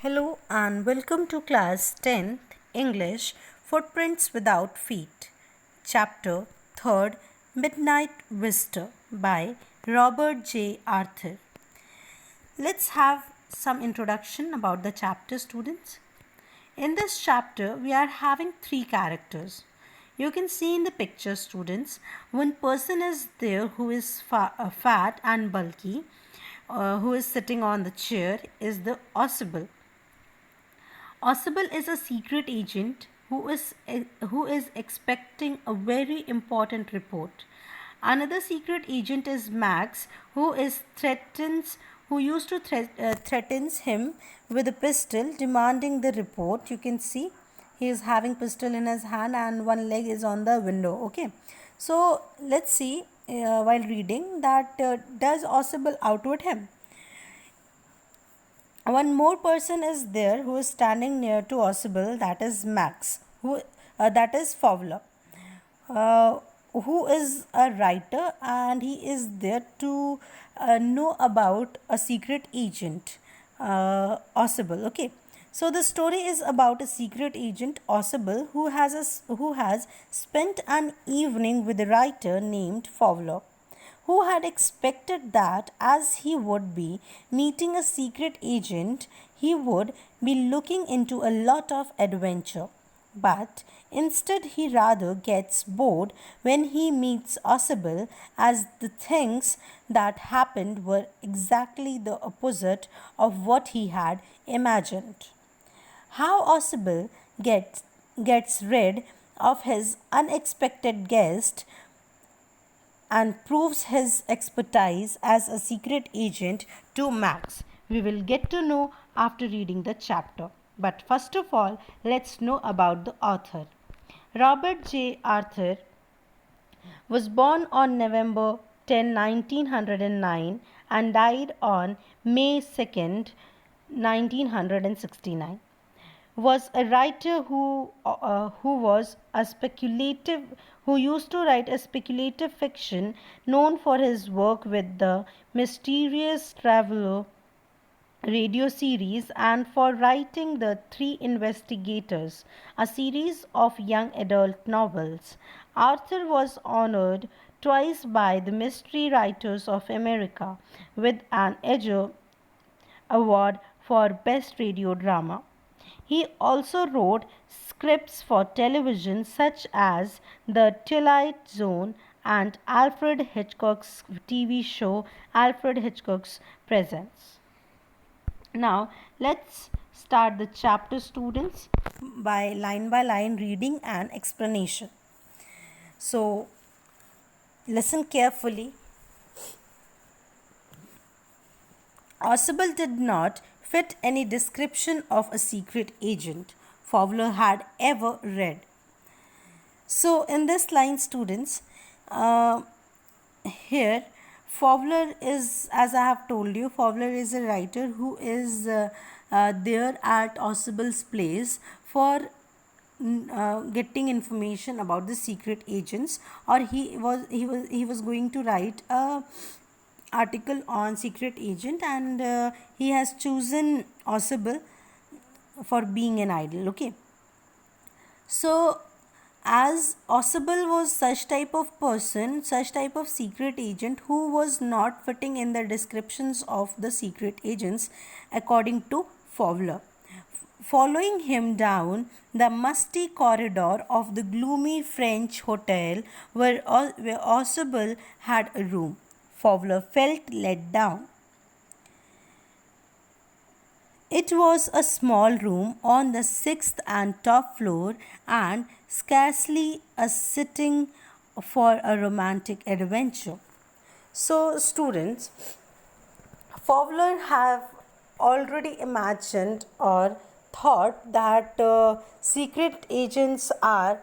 Hello and welcome to class 10th English Footprints Without Feet. Chapter 3rd Midnight Visitor by Robert J. Arthur. Let's have some introduction about the chapter, students. In this chapter, we are having three characters. You can see in the picture, students, one person is there who is fat and bulky, who is sitting on the chair, is the Ausable. Ausable is a secret agent who is expecting a very important report. Another secret agent is Max, who used to threatens him with a pistol, demanding the report. You can see he is having pistol in his hand and one leg is on the window. Okay, so let's see while reading that does Ausable outwit him. One more person is there who is standing near to Ausable, that is Max, that is Fowler, uh, who is a writer and he is there to know about a secret agent, Ausable. Okay, so the story is about a secret agent, Ausable, who has spent an evening with a writer named Fowler, who had expected that as he would be meeting a secret agent, he would be looking into a lot of adventure. But instead, he rather gets bored when he meets Ausable, as the things that happened were exactly the opposite of what he had imagined. How Ausable gets rid of his unexpected guest and proves his expertise as a secret agent to Max. We will get to know after reading the chapter. But first of all, let's know about the author. Robert J. Arthur was born on November 10, 1909 and died on May 2nd, 1969. Was a writer who was a speculative who used to write a speculative fiction, known for his work with the Mysterious Traveler radio series and for writing The Three Investigators, a series of young adult novels. Arthur was honored twice by the Mystery Writers of America with an Edgar Award for Best Radio Drama. He also wrote scripts for television such as The Twilight Zone and Alfred Hitchcock's TV show Alfred Hitchcock's Presents. Now, let's start the chapter, students, by line reading and explanation. So, listen carefully. Ausable did not fit any description of a secret agent Fowler had ever read. So, in this line, students, here Fowler is, as I have told you, Fowler is a writer who is there at Ausable's place for getting information about the secret agents, or he was going to write a article on secret agent, and he has chosen Ausable for being an idol. Okay, so as Ausable was such type of person, such type of secret agent who was not fitting in the descriptions of the secret agents according to Fowler. Following him down the musty corridor of the gloomy French hotel where Ausable had a room, Fowler felt let down. It was a small room on the sixth and top floor, and scarcely a sitting for a romantic adventure. So, students, Fowler have already imagined or thought that secret agents are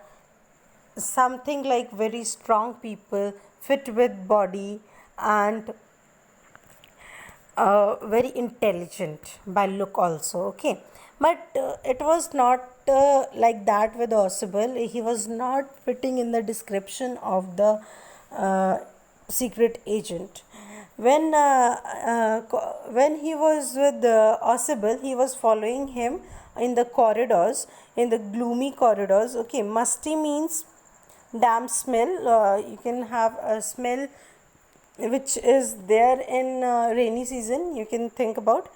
something like very strong people, fit with body, and very intelligent by look also. Okay, but it was not like that with Ausable. He was not fitting in the description of the secret agent. when he was with Osable, he was following him in the corridors, in the gloomy corridors. Okay, musty means damp smell. You can have a smell which is there in rainy season, you can think about.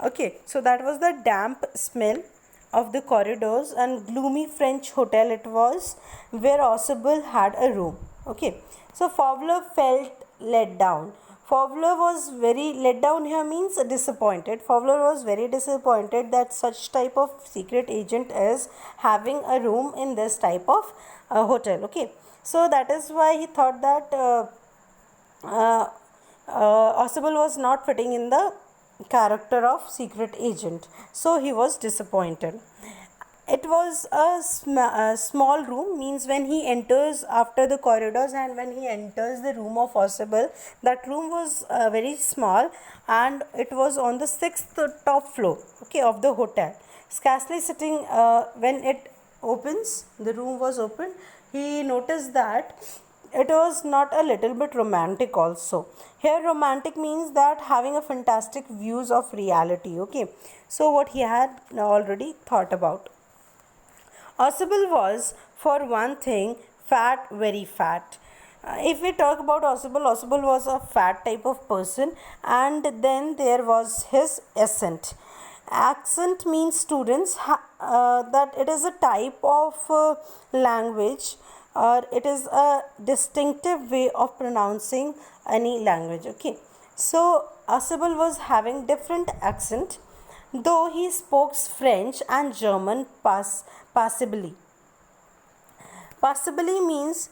Okay, so that was the damp smell of the corridors, and gloomy French hotel it was, where Osable had a room. Okay, so Fowler felt let down. Fowler was very let down here means disappointed. Fowler was very disappointed that such type of secret agent is having a room in this type of hotel. Okay, so that is why he thought that uh, Osable was not fitting in the character of secret agent, so he was disappointed. It was a small room, means when he enters after the corridors and when he enters the room of Osable, that room was very small and it was on the sixth top floor, okay, of the hotel. Scarcely sitting when it opens, the room was open, he noticed that it was not a little bit romantic also. Here romantic means that having a fantastic views of reality. Okay, so what he had already thought about. Osable was, for one thing, fat, very fat. If we talk about Osable, Osable was a fat type of person, and then there was his accent. Accent means, students, that it is a type of language, or it is a distinctive way of pronouncing any language. Okay, so Osable was having different accent, though he spoke French and German passably. Passably means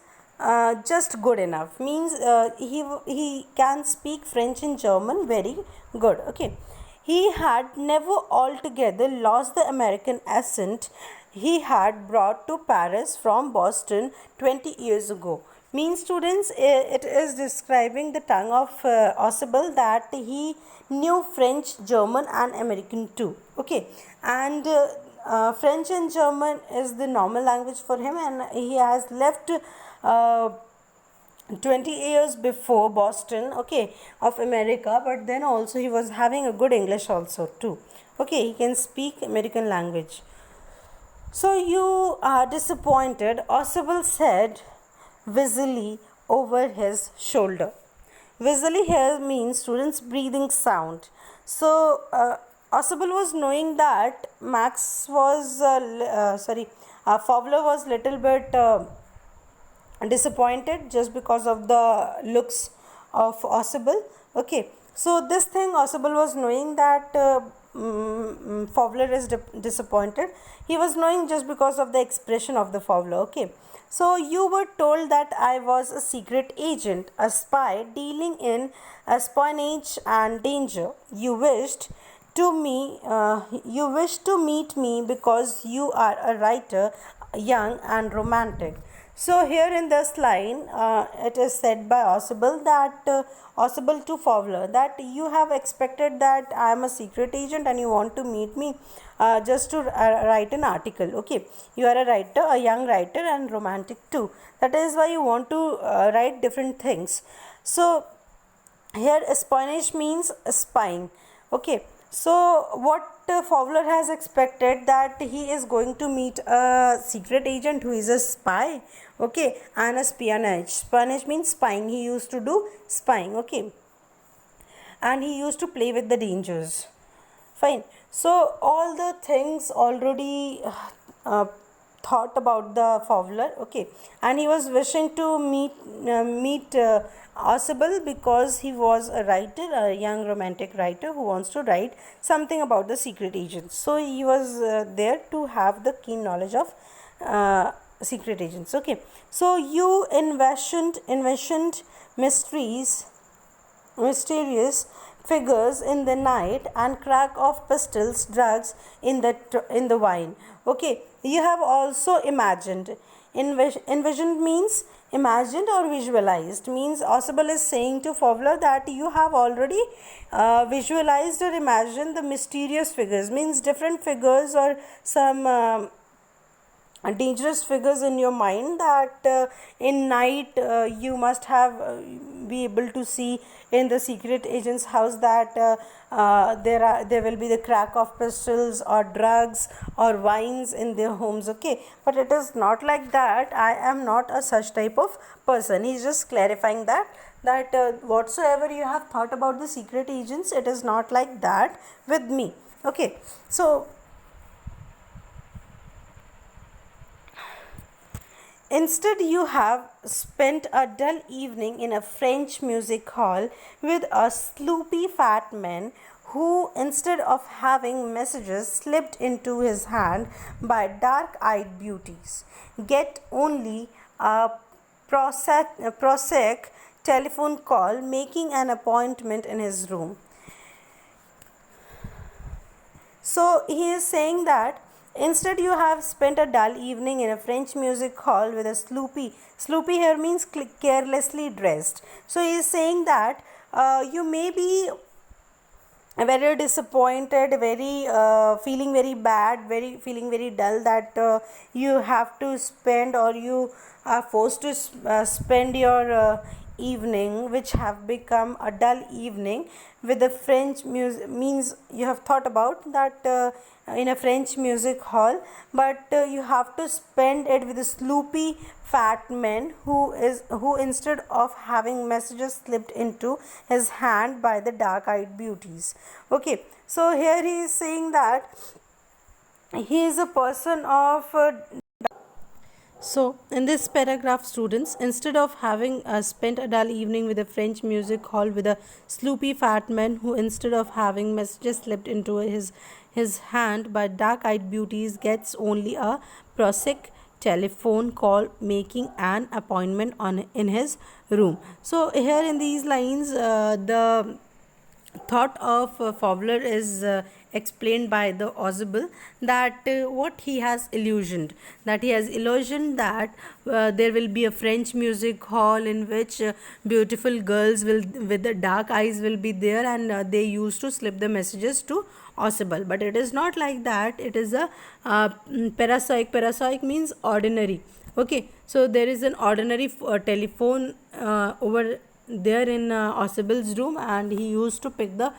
just good enough. Means he can speak French and German very good. Okay, he had never altogether lost the American accent he had brought to Paris from Boston 20 years ago. Means, students, it is describing the tongue of Osable that he knew French, German, and American too. Okay, and French and German is the normal language for him, and he has left. 20 years before Boston, okay, of America, but then also he was having a good English also too. Okay, he can speak American language. So you are disappointed, Osable said busily over his shoulder. Busily here means, students, breathing sound. So Osable was knowing that Max was Fowler was little bit disappointed just because of the looks of Osable. Okay, so this thing Osable was knowing that Fowler is disappointed. He was knowing just because of the expression of the Fowler. Okay, so you were told that I was a secret agent, a spy dealing in espionage and danger. You wished to meet me because you are a writer, young and romantic. So here in this line, it is said by Osable that Osable to Fowler that you have expected that I am a secret agent and you want to meet me just to write an article. Okay, you are a writer, a young writer and romantic too. That is why you want to write different things. So here espionage means spying. Okay, so what Fowler has expected that he is going to meet a secret agent who is a spy. Okay, and a spionage means spying. He used to do spying. Okay, and he used to play with the dangers. Fine, so all the things already thought about the Fowler. Okay, and he was wishing to meet Osable because he was a writer, a young romantic writer who wants to write something about the secret agents. So he was there to have the keen knowledge of secret agents. Okay, so you envisioned mysterious figures in the night and crack of pistols, drugs in the wine. Okay, you have also imagined. Envisioned means imagined or visualized. Means Osable is saying to Fowler that you have already visualized or imagined the mysterious figures. Means different figures or some dangerous figures in your mind, that in night you must have be able to see in the secret agent's house that there will be the crack of pistols or drugs or wines in their homes. Okay, but it is not like that. I am not a such type of person. He's just clarifying that whatsoever you have thought about the secret agents, it is not like that with me. Okay, so instead, you have spent a dull evening in a French music hall with a sloopy fat man who, instead of having messages slipped into his hand by dark eyed beauties, get only a prosaic telephone call making an appointment in his room. So he is saying that instead you have spent a dull evening in a French music hall with a sloopy here means carelessly dressed. So he is saying that you may be very disappointed, very feeling very bad, very feeling very dull, that you have to spend, or you are forced to spend your evening, which have become a dull evening with the French music, means you have thought about that in a French music hall, but you have to spend it with a sloopy fat man who instead of having messages slipped into his hand by the dark eyed beauties. Okay, so here he is saying that he is a person of so, in this paragraph, students, instead of having spent a dull evening with a French music hall with a sloopy fat man who, instead of having messages slipped into his hand by dark-eyed beauties, gets only a prosaic telephone call making an appointment in his room. So, here in these lines, the thought of Fowler is explained by the Ausable, that what he has illusioned, that there will be a French music hall in which beautiful girls will with the dark eyes will be there, and they used to slip the messages to Ausable. But it is not like that. It is a parasaic means ordinary. Okay, so there is an ordinary telephone over there in Ausible's room, and he used to pick the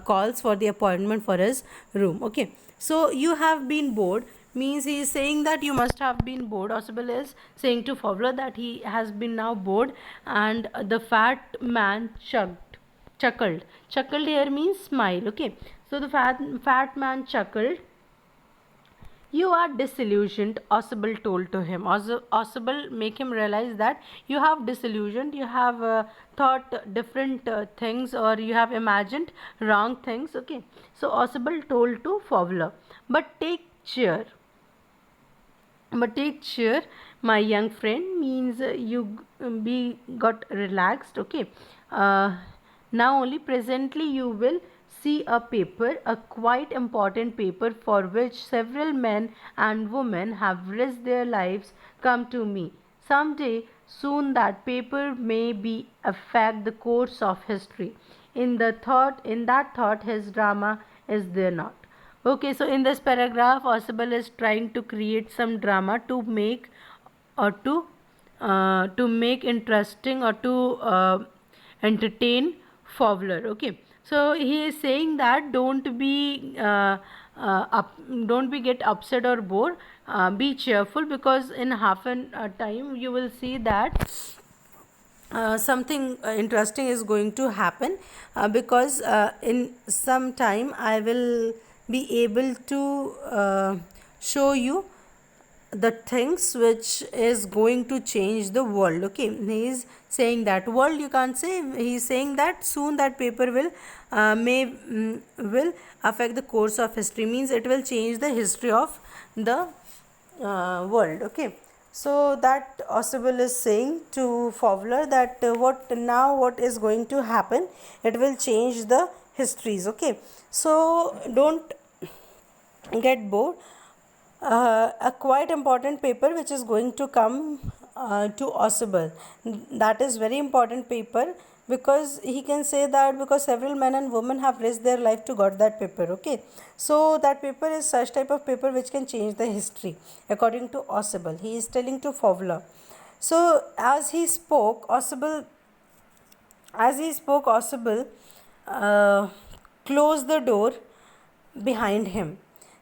calls for the appointment for his room. Okay, so you have been bored means he is saying that you must have been bored. Ausible is saying to Fowler that he has been now bored, and the fat man chuckled here means smile. Okay, so the fat man chuckled. You are disillusioned, Ausible told to him. Ausible make him realize that you have disillusioned, you have thought different things, or you have imagined wrong things. Okay, so Ausible told to Fowler, but take cheer, my young friend, means you be got relaxed. Okay, uh, now only presently you will see a paper, a quite important paper for which several men and women have risked their lives, come to me. Someday soon that paper may be affect the course of history. In that thought his drama is there not. Okay, so in this paragraph, Ausable is trying to create some drama to make, or to make interesting, or to entertain Fowler. Okay, so he is saying that don't be get upset or bored. Be cheerful, because in half an time you will see that something interesting is going to happen, because in some time I will be able to show you the things which is going to change the world. Okay, he is saying that world, you can't say, he is saying that soon that paper will will affect the course of history, means it will change the history of the world. Okay, so that Ausable is saying to Fowler that what is going to happen, it will change the histories. Okay, so don't get bored. A quite important paper which is going to come to Ausable, that is very important paper because he can say that because several men and women have risked their life to got that paper. Okay, so that paper is such type of paper which can change the history according to Ausable. He is telling to Fowler. So as he spoke, Ausable uh, closed the door behind him.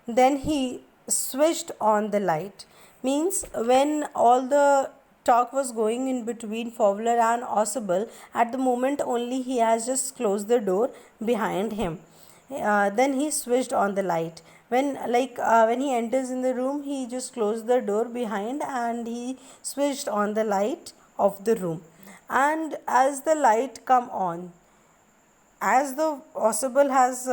Then he switched on the light. Means when all the talk was going in between Fowler and Ausable, at the moment only he has just closed the door behind him. Then he switched on the light. When he enters in the room, he just closed the door behind and he switched on the light of the room. And as the light come on, as the Ausable has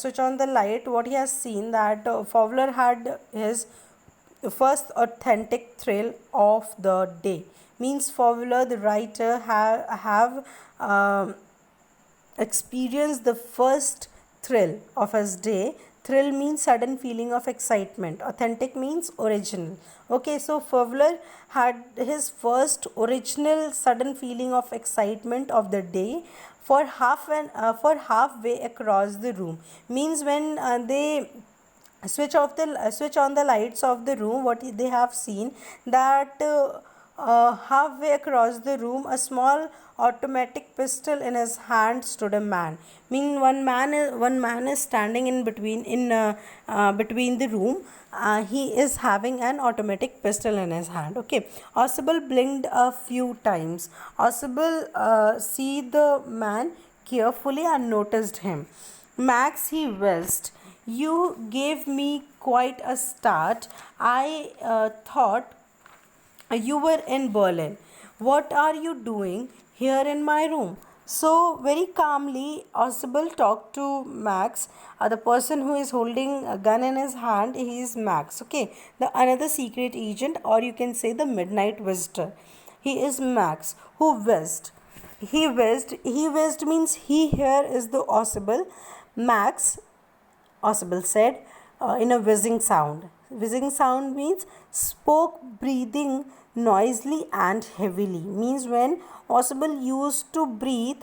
switched on the light, what he has seen that Fowler had his first authentic thrill of the day. Means Fowler, the writer, have experienced the first thrill of his day. Thrill means sudden feeling of excitement. Authentic means original. Okay, so Fowler had his first original sudden feeling of excitement of the day for halfway across the room. Means when they switch on the lights of the room, what they have seen that halfway across the room, a small automatic pistol in his hand stood a man. Mean one man is standing in between the room. He is having an automatic pistol in his hand. Okay, Ausable blinked a few times. Ausable see the man carefully and noticed him. Max, he whizzed. You gave me quite a start. I thought you were in Berlin. What are you doing here in my room? So, very calmly, Ausable talked to Max. The person who is holding a gun in his hand, he is Max. Okay, the another secret agent, or you can say the midnight visitor. He is Max, who whizzed. He whizzed means he here is the Ausable. Max, Ausable said in a whizzing sound. Whizzing sound means spoke breathing noisily and heavily. Means when Ausable used to breathe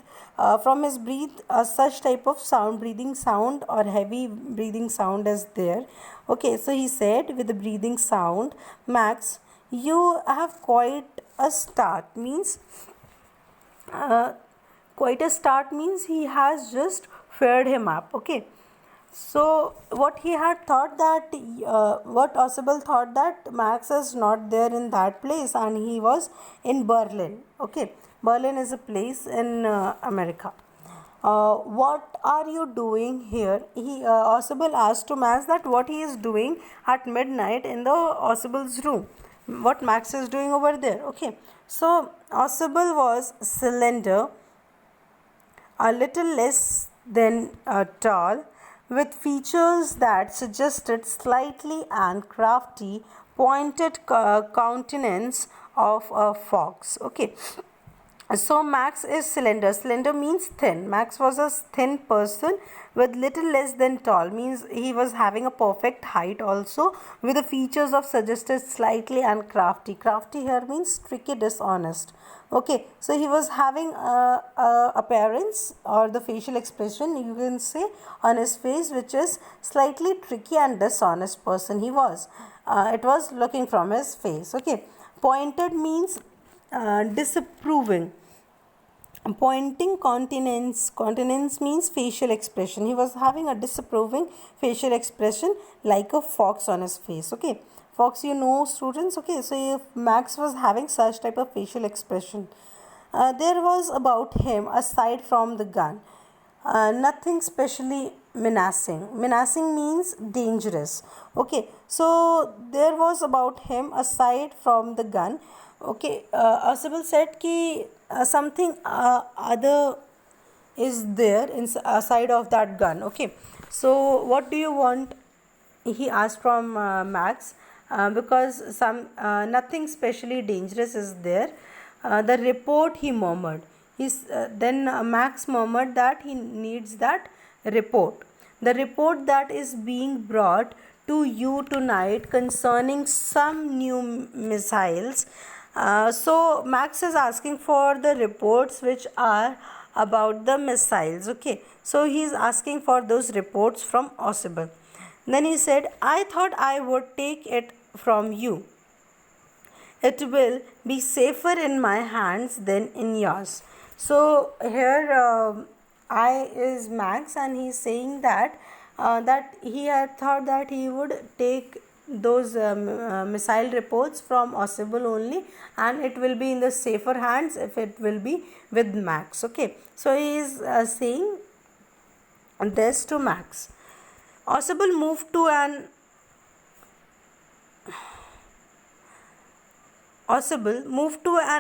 from his breath, such type of sound, breathing sound or heavy breathing sound is there. Okay, so he said with the breathing sound, Max, you have quite a start. Means uh, quite a start means he has just fared him up. Okay, so what he had thought that what Ausable thought that Max is not there in that place and he was in Berlin. Okay, Berlin is a place in America. What are you doing here? Ausable asked to Max that what he is doing at midnight in the Ausable's room. What Max is doing over there. Okay, so Ausable was slender, a little less than tall, with features that suggested slightly and crafty, pointed countenance of a fox. Okay, so Max is slender. Slender means thin. Max was a thin person with little less than tall. Means he was having a perfect height also with the features of suggested slightly and crafty. Crafty here means tricky, dishonest. Okay, so he was having a appearance or the facial expression you can say on his face which is slightly tricky and dishonest person he was. It was looking from his face. Okay, pointed means disapproving. Pointing countenance means facial expression. He was having a disapproving facial expression like a fox on his face. Okay, fox, you know, students. Okay, so if Max was having such type of facial expression, there was about him aside from the gun nothing specially menacing. Menacing means dangerous. Okay, so there was about him aside from the gun. Okay, Ausable said ki something other is there aside of that gun. Okay, so what do you want? He asked from Max because some nothing specially dangerous is there. The report, he murmured. Then Max murmured that he needs that report. The report that is being brought to you tonight concerning some new missiles. So Max is asking for the reports which are about the missiles. Okay, so he is asking for those reports from Ausable. Then he said, I thought I would take it from you. It will be safer in my hands than in yours. So here I is Max, and he's saying that that he had thought that he would take those missile reports from Ausable only, and it will be in the safer hands if it will be with Max. Okay, so he is saying this to Max. Ausable moved to an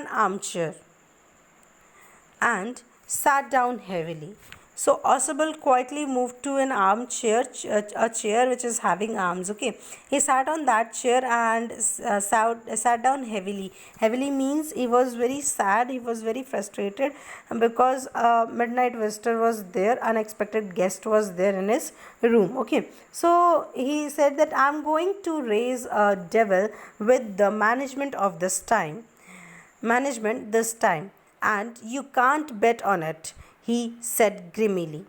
armchair and sat down heavily. So Ausable quietly moved to an armchair, a chair which is having arms. Okay, he sat on that chair and sat down heavily. Heavily means he was very sad. He was very frustrated because a midnight visitor was there. Unexpected guest was there in his room. Okay, so he said that I'm going to raise a devil with the management this time, and you can't bet on it, he said grimly.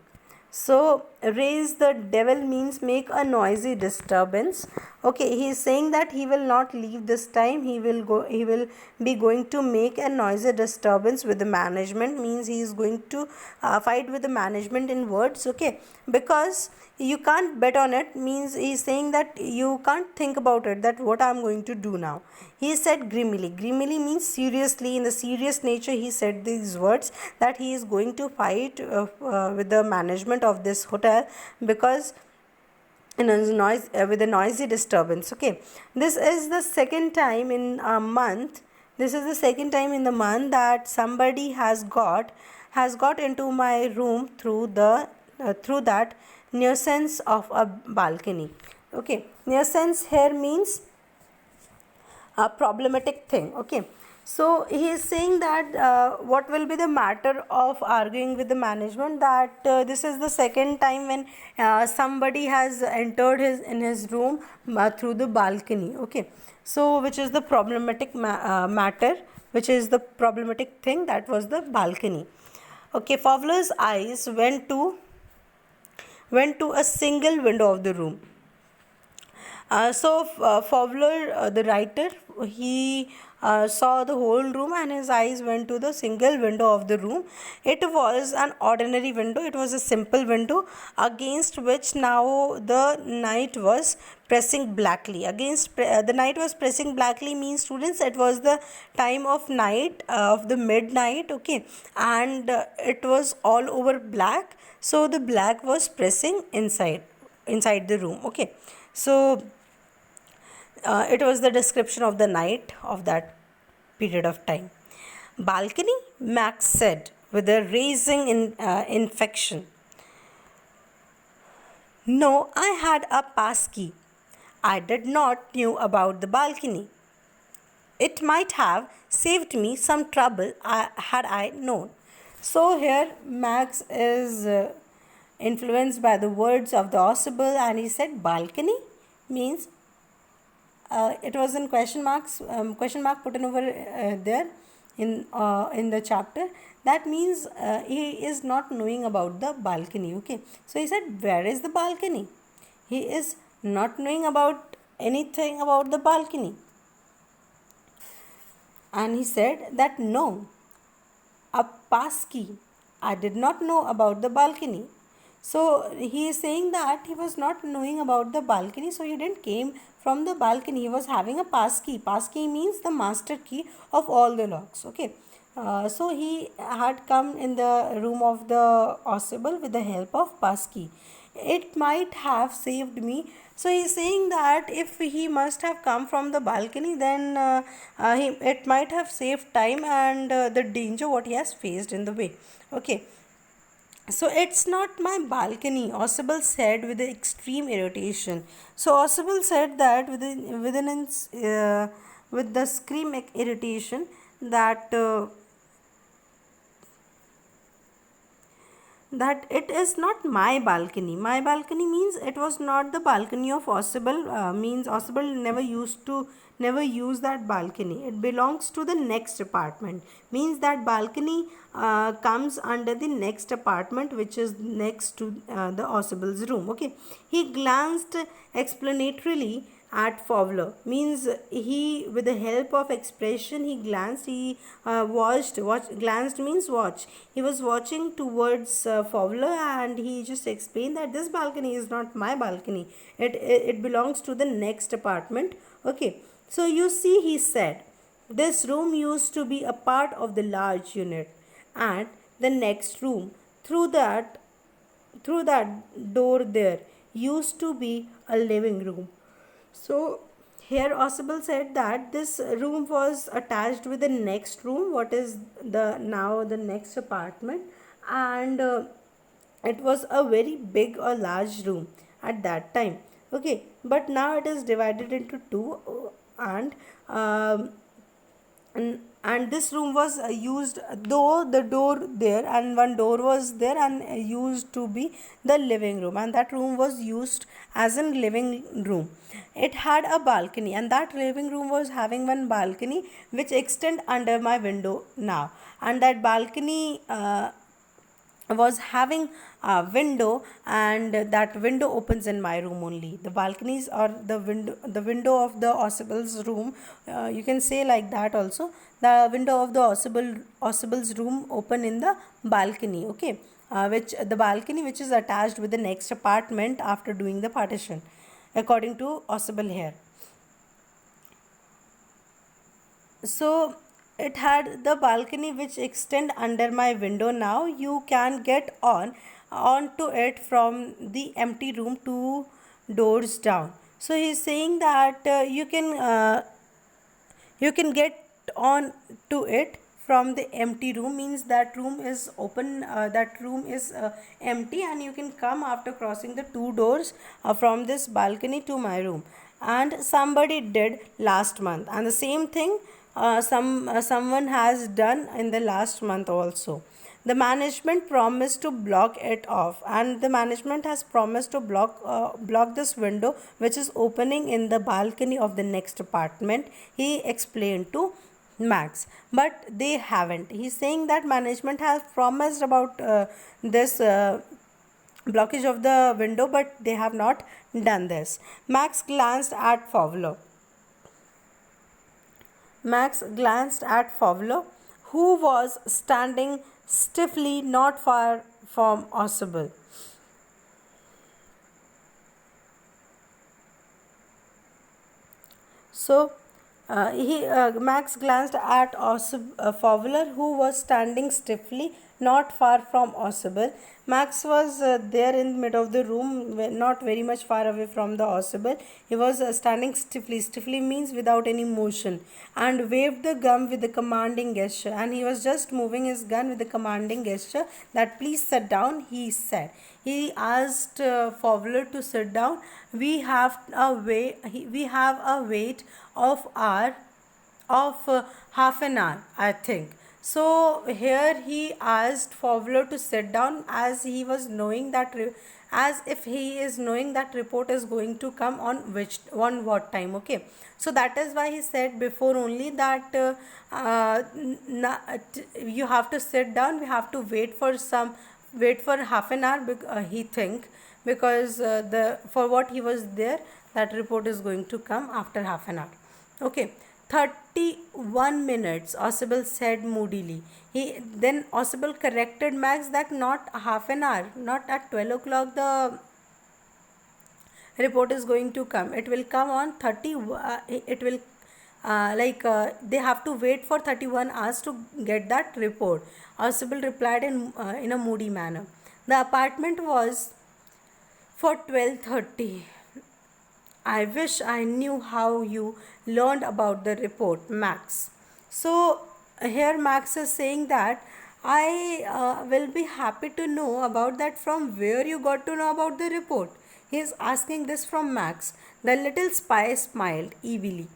So, raise the devil means make a noisy disturbance. Okay, he is saying that he will not leave this time. He will be going to make a noisy disturbance with the management, means he is going to fight with the management in words. Okay, because you can't bet on it means he is saying that you can't think about it, that what I am going to do now. He said grimly. Grimly means seriously, in the serious nature he said these words, that he is going to fight with the management of this hotel because in a noise with a noisy disturbance. Okay, this is the second time in a month. This is the second time in the month that somebody has got into my room through that nuisance of a balcony. Okay, nuisance here means a problematic thing. Okay, so he is saying that what will be the matter of arguing with the management, that this is the second time when somebody has entered his room through the balcony. Okay, so which is the problematic matter, which is the problematic thing, that was the balcony. Okay, Fowler's eyes went to a single window of the room. Fowler, the writer, he saw the whole room and his eyes went to the single window of the room. It was an ordinary window. It was a simple window against which now the night was pressing blackly. The night was pressing blackly means, students, it was the time of night, of the midnight. Okay, and it was all over black. So the black was pressing inside the room. Okay, so it was the description of the night of that period of time. Balcony, Max said with a rising infection. No, I had a pass key. I did not knew about the balcony. It might have saved me some trouble had I known. So here Max is influenced by the words of the Ausable, and he said balcony means it was in question mark put in over there in the chapter. That means he is not knowing about the balcony. Okay, so he said, where is the balcony? He is not knowing about anything about the balcony, and he said that no, a pass key. I did not know about the balcony. So he is saying that he was not knowing about the balcony, so he didn't came from the balcony. He was having a pass key. Pass key means the master key of all the locks. Okay, so he had come in the room of the Ausable with the help of pass key. It might have saved me. So he's saying that if he must have come from the balcony, then it might have saved time and the danger what he has faced in the way. Okay, so it's not my balcony, Ausable said with extreme irritation. So Ausable said that with the scream irritation, that that it is not my balcony. My balcony means it was not the balcony of Ausable. Means Ausable never use that balcony. It belongs to the next apartment. Means that balcony comes under the next apartment, which is next to the Ausable's room. Okay. He glanced explanatorily at Fowler. Means he, with the help of expression, he glanced, he glanced means watch. He was watching towards Fowler, and he just explained that this balcony is not my balcony. It belongs to the next apartment. Okay. So you see, he said, this room used to be a part of the large unit, and the next room through that door there used to be a living room. So here Ausable said that this room was attached with the next room, what is the next apartment, and it was a very big or large room at that time. Okay, but now it is divided into two, and um, and this room was used, though the door there and one door was there and used to be the living room, and that room was used as a living room. It had a balcony, and that living room was having one balcony which extend under my window now, and that balcony was having a window, and that window opens in my room only. The balconies or the window of the Ausable's room, you can say like that also. The window of the Ausable's room open in the balcony. Okay. Which the balcony which is attached with the next apartment after doing the partition, according to Ausable here. So it had the balcony which extend under my window. Now you can get onto it from the empty room two doors down. So he's saying that you can get on to it from the empty room. Means that room is open, that room is empty, and you can come after crossing the two doors from this balcony to my room. And somebody did last month, and the same thing someone has done in the last month also. The management promised to block it off, and the management has promised to block this window which is opening in the balcony of the next apartment, he explained to Max. But they haven't. He's saying that management has promised about this blockage of the window, but they have not done this. Max glanced at Fowler, who was standing stiffly not far from Ausable. So Max glanced at Fowler, who was standing stiffly not far from Ausable. Max was there in the middle of the room, not very much far away from the Ausable. He was standing stiffly. Stiffly means without any motion, and waved the gun with a commanding gesture. And he was just moving his gun with a commanding gesture that please sit down, he said. He asked Fowler to sit down. We have a wait of half an hour, I think. So here he asked Fowler to sit down, as he was knowing that as if he is knowing that report is going to come on what time. Okay, so that is why he said before only that you have to sit down. We have to wait for half an hour, he think, because the for what he was there, that report is going to come after half an hour. Okay, 31 minutes, Ausable said moodily. Then Ausable corrected Max that not half an hour, not at 12 o'clock the report is going to come. It will come on 30, it will they have to wait for 31 hours to get that report. Ausable replied in a moody manner. The apartment was for 12:30. I wish I knew how you learned about the report, Max. So here Max is saying that I will be happy to know about that, from where you got to know about the report. He is asking this from Max. The little spy smiled evilly.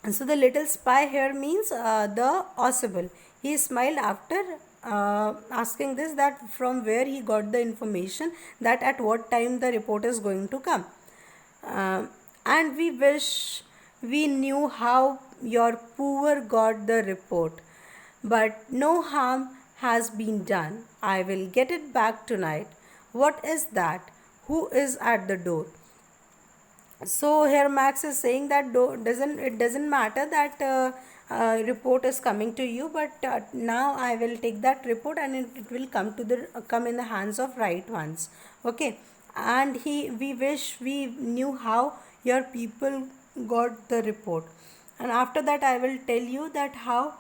And so the little spy here means the Ausable. He smiled after asking this, that from where he got the information that at what time the report is going to come. And we wish we knew how your poor got the report, but no harm has been done. I will get it back tonight. What is that? Who is at the door? So here Max is saying that it doesn't matter that report is coming to you, but now I will take that report and it will come in the hands of right ones. Okay, and we wish we knew how your people got the report, and after that I will tell you that how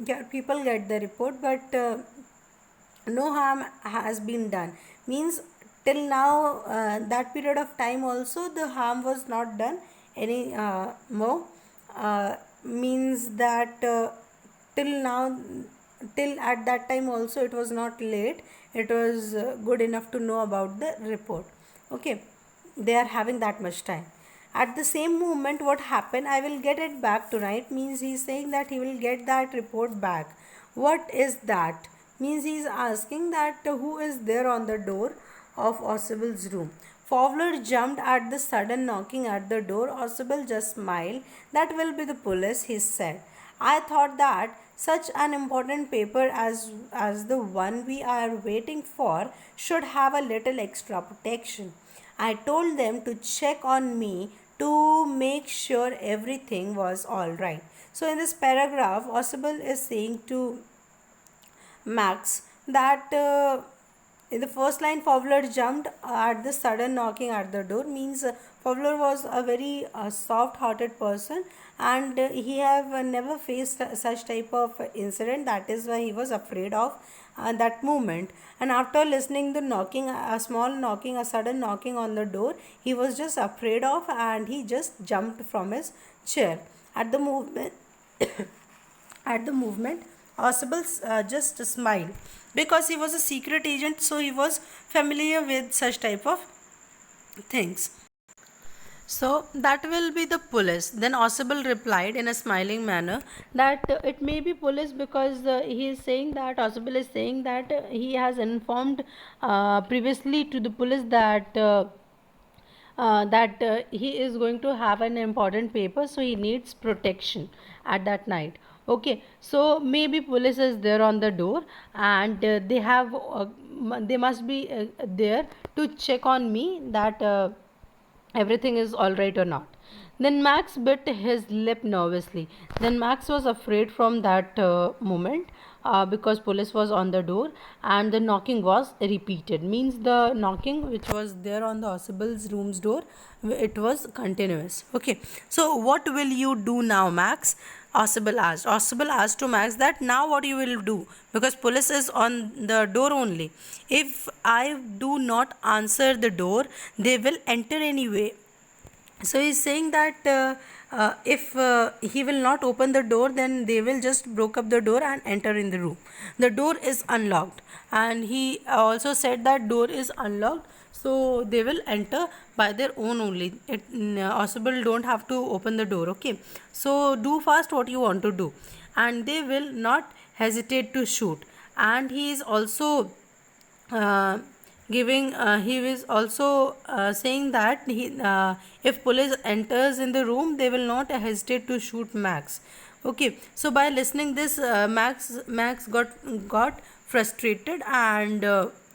your people get the report, but no harm has been done. Means till now, that period of time also the harm was not done any more. Means that till now, till at that time also it was not late, it was good enough to know about the report. Okay, they are having that much time. At the same moment, what happened, I will get it back tonight, means he is saying that he will get that report back. What is that? Means he is asking that who is there on the door of Ausible's room. Fowler jumped at the sudden knocking at the door. Ausable just smiled. That will be the police, he said. I thought that such an important paper as the one we are waiting for should have a little extra protection. I told them to check on me to make sure everything was all right. So in this paragraph, Ausable is saying to Max that in the first line, Fowler jumped at the sudden knocking at the door. Means Fowler was a very soft-hearted person, and he have never faced such type of incident. That is why he was afraid of that moment. And after listening the knocking, a small knocking, a sudden knocking on the door, he was just afraid of, and he just jumped from his chair. At the movement, at the movement, Ausable just smiled because he was a secret agent, so he was familiar with such type of things. So that will be the police. Then Ausable replied in a smiling manner that it may be police because he is saying that Ausable is saying that he has informed previously to the police that he is going to have an important paper, so he needs protection at that night. Okay, so maybe police is there on the door, and they must be there to check on me that everything is all right or not. Then Max bit his lip nervously. Then Max was afraid from that moment because police was on the door and the knocking was repeated. Means the knocking which was there on the Ausible's room's door, it was continuous. Okay. So what will you do now, Max? Ausable asked. Ausable asked to Max that now what you will do, because police is on the door only. If I do not answer the door, they will enter anyway. So he's saying that if he will not open the door, then they will just broke up the door and enter in the room. The door is unlocked, and he also said that door is unlocked, so they will enter by their own only. Ausable don't have to open the door. Okay, so do fast what you want to do, and they will not hesitate to shoot. And he is also uh, he was also saying that if police enters in the room, they will not hesitate to shoot Max. Okay, so by listening this, Max got frustrated and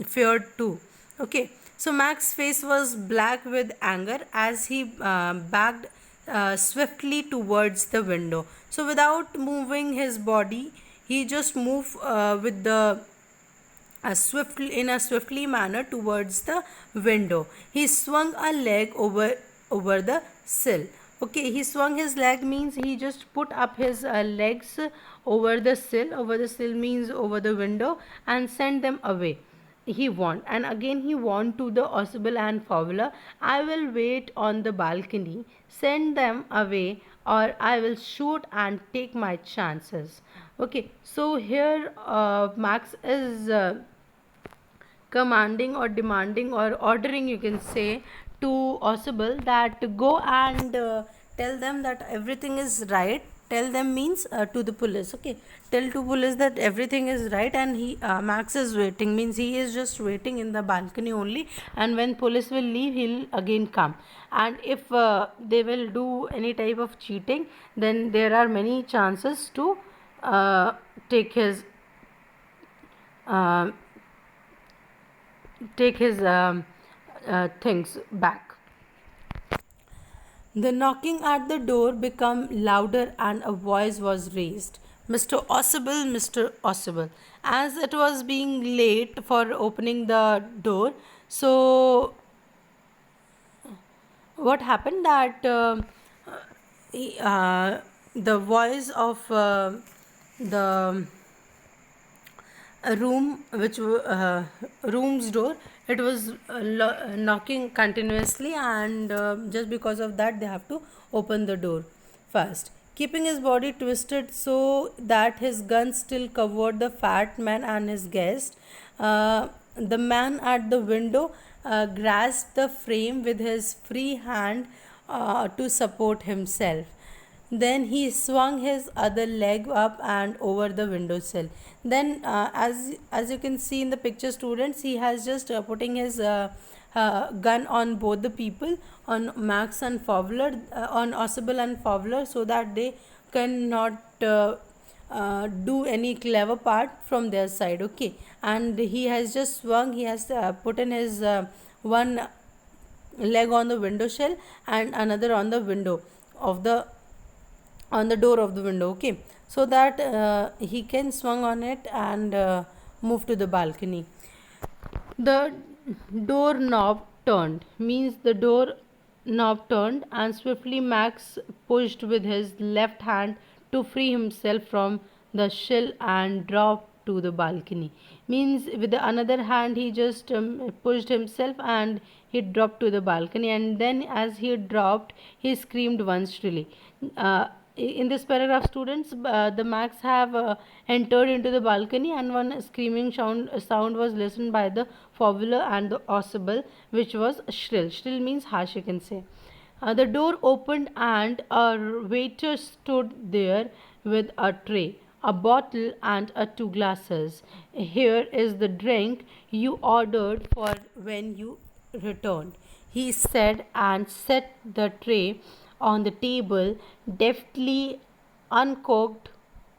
feared too. Okay, so Max's face was black with anger as he backed swiftly towards the window. So without moving his body, he just moved with the in a swiftly manner towards the window. He swung a leg over the sill. Okay, he swung his leg means he just put up his legs over the sill. Over the sill means over the window, and sent them away. He warned, and again he warned to the Ausable and Fowler, I will wait on the balcony, send them away, or I will shoot and take my chances. Okay, so here Max is commanding or demanding or ordering, you can say, to Ausable that go and tell them that everything is right, tell them means to the police. Okay, tell to police that everything is right, and he Max is waiting, means he is just waiting in the balcony only, and when police will leave, he'll again come. And if they will do any type of cheating, then there are many chances to take his uh, things back. The knocking at the door became louder and a voice was raised. Mr. Ossible, Mr. Ossible. As it was being late for opening the door, so what happened that the voice of the room room's door, it was knocking continuously, and just because of that they have to open the door first, keeping his body twisted so that his gun still covered the fat man and his guest. The man at the window grasped the frame with his free hand to support himself. Then he swung his other leg up and over the windowsill. Then, as you can see in the picture, students, he has just putting his gun on both the people, on Max and Fowler, on Ossible and Fowler, so that they cannot do any clever part from their side. Okay, and he has just swung. He has put in his one leg on the window sill and another on the window of the on the door of the window. Okay, so that he can swing on it and move to the balcony. The door knob turned, means the door knob turned, and swiftly Max pushed with his left hand to free himself from the sill and dropped to the balcony. Means with the another hand he just pushed himself and he dropped to the balcony, and then as he dropped he screamed once shrilly. In this paragraph, students, the Max have entered into the balcony, and one screaming sound was listened by the Fowler and the Ossible, which was shrill. Shrill means harsh, you can say. The door opened and a waiter stood there with a tray, a bottle, and two glasses. Here is the drink you ordered for when you returned, he said, and set the tray on the table, deftly uncorked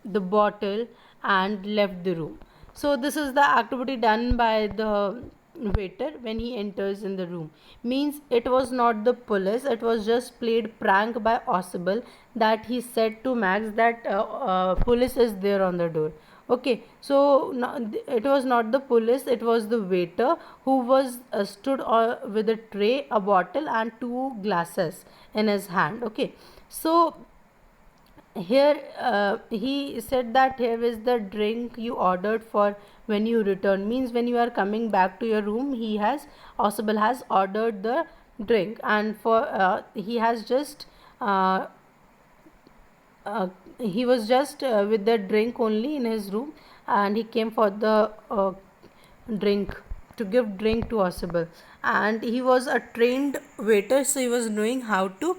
the bottle, and left the room. So, this is the activity done by the waiter when he enters in the room. Means it was not the police, it was just played prank by Ossible, that he said to Max that police is there on the door. Okay, so no, it was not the police, it was the waiter who was stood with a tray, a bottle, and two glasses in his hand. Okay, so here he said that here is the drink you ordered for when you return, means when you are coming back to your room, he has Ossible has ordered the drink, and for he has just he was just with the drink only in his room, and he came for the drink, to give drink to Ossible, and he was a trained waiter, so he was knowing how to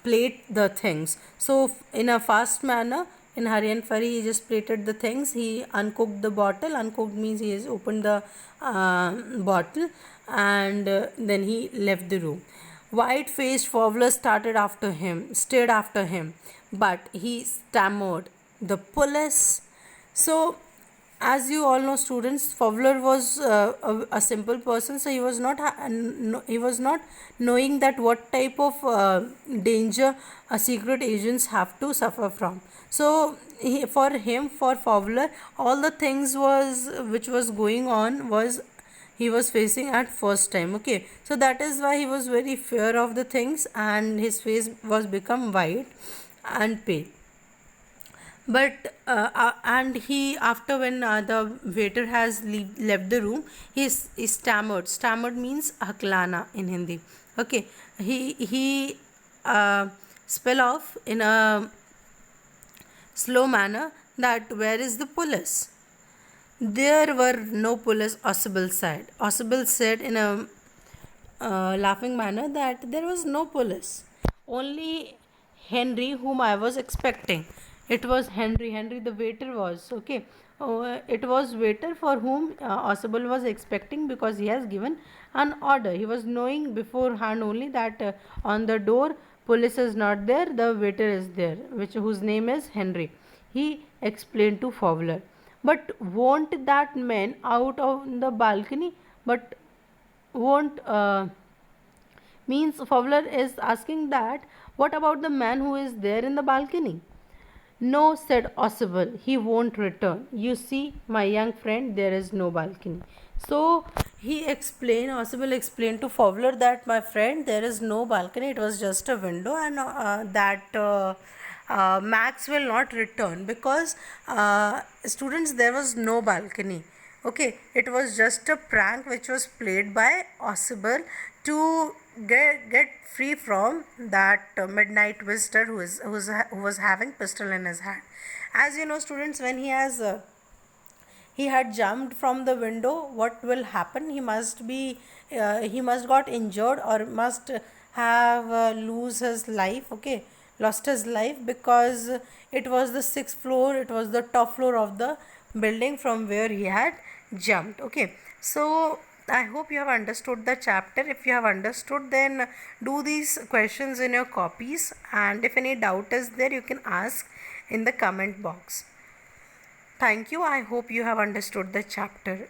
plate the things. So in a fast manner, in hurry and hurry, he just plated the things. He uncooked the bottle. Uncooked means he has opened the bottle, and then he left the room. White-faced Fowler stared after him, but he stammered, "The police." So, as you all know, students, Fowler was a simple person, so he was not he was not knowing that what type of danger secret agents have to suffer from. So, for Fowler, all the things was which was going on was he was facing at first time. Okay, so that is why he was very fear of the things, and his face was become white and pale. But and he, after when the waiter has left the room, he stammered means haklana in Hindi. Okay, he spell off in a slow manner that where is the police. There were no police, Ossible said. Ossible said in a laughing manner that there was no police. Only Henry, whom I was expecting. It was Henry. Henry, the waiter was okay. It was waiter for whom Oswald was expecting, because he has given an order. He was knowing beforehand only that on the door police is not there. The waiter is there, whose name is Henry. He explained to Fowler. But won't that man out on the balcony? But won't means Fowler is asking that what about the man who is there in the balcony? No, said Oswald, he won't return. You see, my young friend, there is no balcony. So Oswald explained to Fowler that, my friend, there is no balcony, it was just a window, and that Max will not return, because students, there was no balcony. Okay, it was just a prank which was played by Oswald to get free from that midnight visitor who was having pistol in his hand. As you know, students, when he had jumped from the window, what will happen? He must got injured, or must have lose his life. Okay, lost his life, because it was the sixth floor, it was the top floor of the building from where he had jumped. Okay, so I hope you have understood the chapter. If you have understood, then do these questions in your copies, and if any doubt is there, you can ask in the comment box. Thank you. I hope you have understood the chapter.